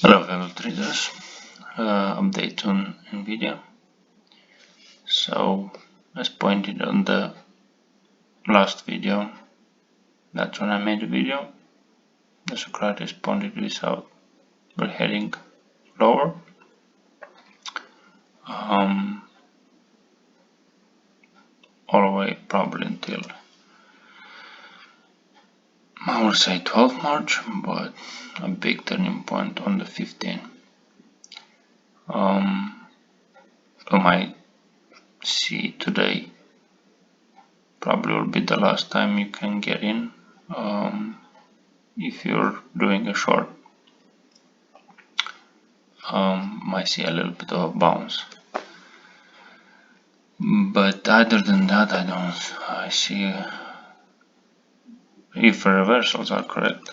Hello fellow traders, update on Nvda. So as pointed on the last video, that's when I made the video, the Socrates pointed this out. We're heading lower. All the way probably until I would say 12 March, but a big turning point on the 15th. We might see today probably will be the last time you can get in if you're doing a short. Might see a little bit of a bounce, but other than that I see if the reversals are correct,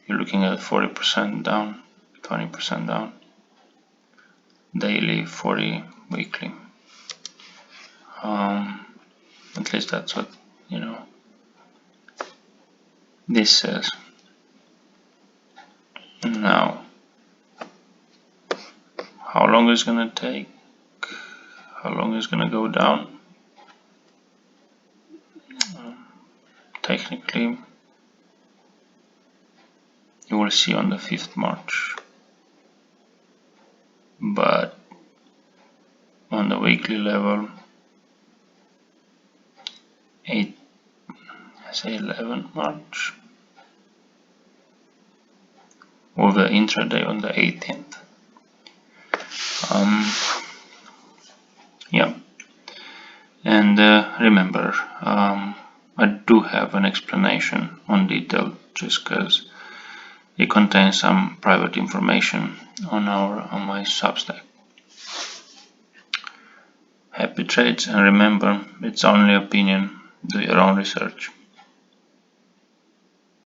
you're looking at 40% down, 20% down, daily, 40 weekly. At least that's what this says. Now, how long is gonna take? How long is gonna go down? Technically, you will see on the 5th March, but on the weekly level, 11 March, with the intraday on the 18th. Yeah, and remember, I do have an explanation on detail, just because it contains some private information on my Substack. Happy trades, and remember, it's only opinion. Do your own research.